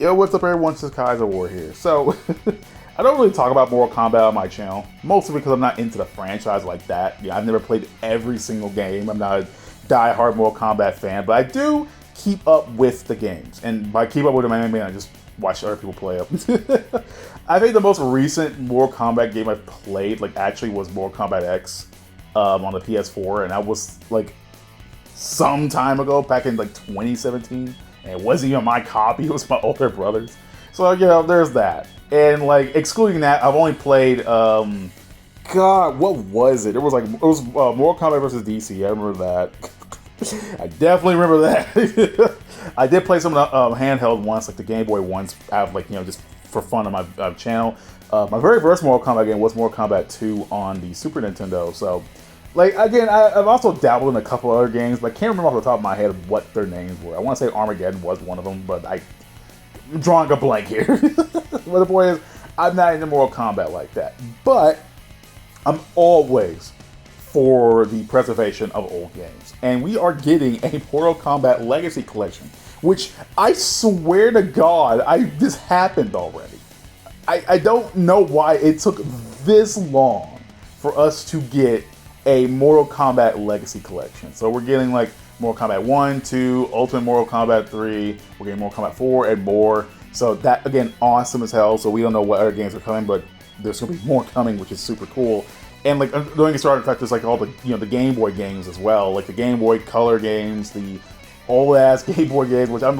Yo, what's up everyone, this is Kaizouwar here. So, I don't really talk about Mortal Kombat on my channel, mostly because I'm not into the franchise like that. Yeah, I've never played every single game. I'm not a die-hard Mortal Kombat fan, but I do keep up with the games. And by keep up with them, I mean I just watch other people play them. I think the most recent Mortal Kombat game I've played, actually was Mortal Kombat X on the PS4, and that was, some time ago, back in, 2017. And it wasn't even my copy, it was my older brother's. So, there's that. And, excluding that, I've only played, God, what was it? It was, Mortal Kombat vs. DC, I remember that. I definitely remember that. I did play some of the handheld ones, the Game Boy ones, out of, just for fun on my channel. My very first Mortal Kombat game was Mortal Kombat 2 on the Super Nintendo, so... again, I've also dabbled in a couple other games, but I can't remember off the top of my head what their names were. I want to say Armageddon was one of them, but I'm drawing a blank here. But the point is, I'm not into Mortal Kombat like that. But I'm always for the preservation of old games. And we are getting a Mortal Kombat Legacy Collection, which I swear to God, this happened already. I don't know why it took this long for us to get a Mortal Kombat Legacy Collection. So we're getting Mortal Kombat 1, 2, Ultimate Mortal Kombat 3, we're getting Mortal Kombat 4 and more. So that, again, awesome as hell. So we don't know what other games are coming, but there's gonna be more coming, which is super cool. And don't get started, in fact, there's all the the Game Boy games as well, the Game Boy Color games, the old ass Game Boy games, which I'm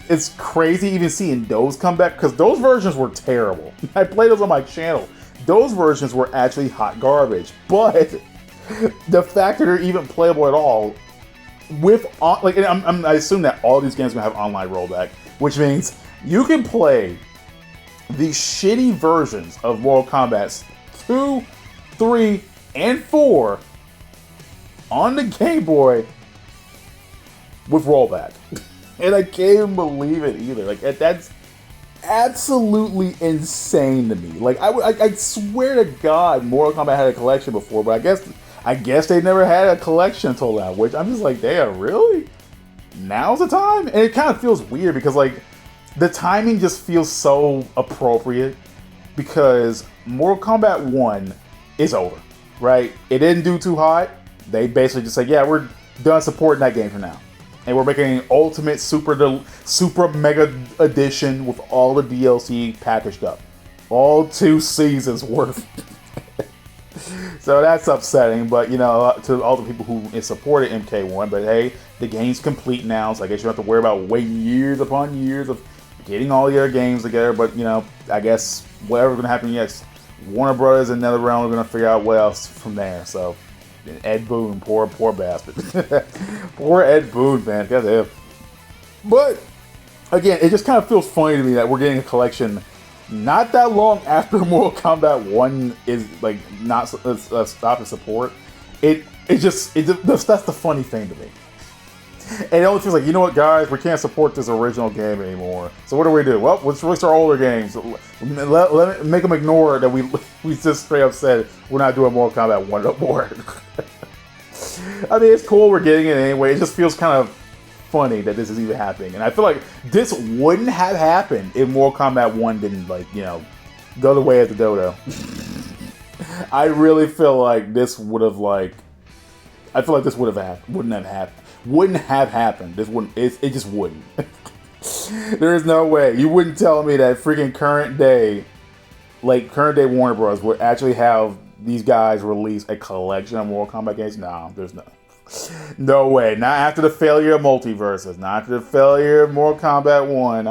it's crazy even seeing those come back, because those versions were terrible. I played those on my channel. Those versions were actually hot garbage, but the fact that they're even playable at all, with and I assume that all these games are gonna have online rollback, which means you can play the shitty versions of Mortal Kombat 2, 3, and 4 on the Game Boy with rollback, and I can't even believe it either. That's absolutely insane to me. I swear to God, Mortal Kombat had a collection before, but I guess they never had a collection until now. Which I'm just damn, really? Now's the time? And it kind of feels weird because the timing just feels so appropriate, because Mortal Kombat 1 is over, right? It didn't do too hot. They basically just said, yeah, we're done supporting that game for now. And we're making an ultimate super mega edition with all the DLC packaged up. All 2 seasons worth. So that's upsetting, but to all the people who supported MK1, but hey, the game's complete now, so I guess you don't have to worry about waiting years upon years of getting all the other games together, but I guess whatever's gonna happen next, Warner Brothers and NetherRealm are gonna figure out what else from there, so... Ed Boon, poor bastard. Poor Ed Boon, man. Goddamn. But again, it just kind of feels funny to me that we're getting a collection not that long after Mortal Kombat 1 is not stopped support. That's the funny thing to me. And it only feels you know what, guys, we can't support this original game anymore. So what do we do? Well, let's release our older games. Let make them ignore that we just straight up said we're not doing Mortal Kombat 1 no more. I mean, it's cool we're getting it anyway. It just feels kind of funny that this is even happening. And I feel this wouldn't have happened if Mortal Kombat 1 didn't, go the way of the dodo. I really feel this would have, I feel this wouldn't have happened. Wouldn't have happened. This wouldn't. It just wouldn't. There is no way. You wouldn't tell me that freaking current day Warner Bros. Would actually have these guys release a collection of Mortal Kombat games. No, there's no way. Not after the failure of Multiverses. Not after the failure of Mortal Kombat 1.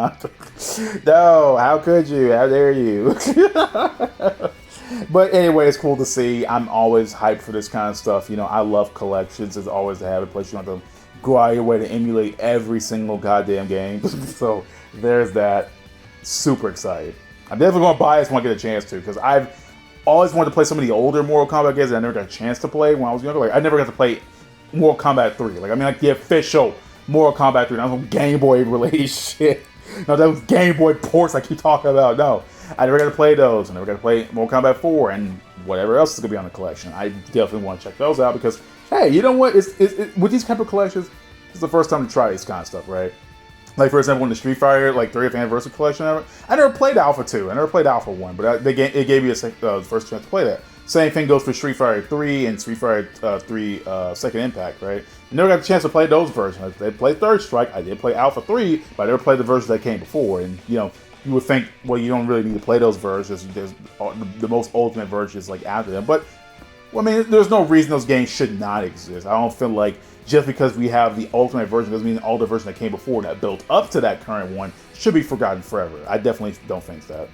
No, how could you? How dare you? But anyway, it's cool to see. I'm always hyped for this kind of stuff. I love collections. It's always to have a place you don't have to go out of your way to emulate every single goddamn game. So there's that. Super excited. I'm definitely going to buy this when I get a chance to, because I've always wanted to play some of the older Mortal Kombat games that I never got a chance to play when I was younger. I never got to play Mortal Kombat 3. The official Mortal Kombat 3. Not some Game Boy related shit. No, that was Game Boy ports I keep talking about. No, I never got to play those. I never got to play Mortal Kombat 4 and whatever else is going to be on the collection. I definitely want to check those out because, hey, you know what? With these type of collections, it's the first time to try this kind of stuff, right? Like, for example, in the Street Fighter, like, 30th Anniversary Collection, I never played Alpha 2. I never played Alpha 1, but it gave me the first chance to play that. Same thing goes for Street Fighter 3 and Street Fighter 3 Second Impact, right? I never got the chance to play those versions. I played Third Strike. I did play Alpha 3, but I never played the versions that came before. And, you know, you would think, well, you don't really need to play those versions. There's the most ultimate versions, like, after them. But, well, I mean, there's no reason those games should not exist. I don't feel like just because we have the ultimate version doesn't mean all the versions that came before that built up to that current one should be forgotten forever. I definitely don't think that.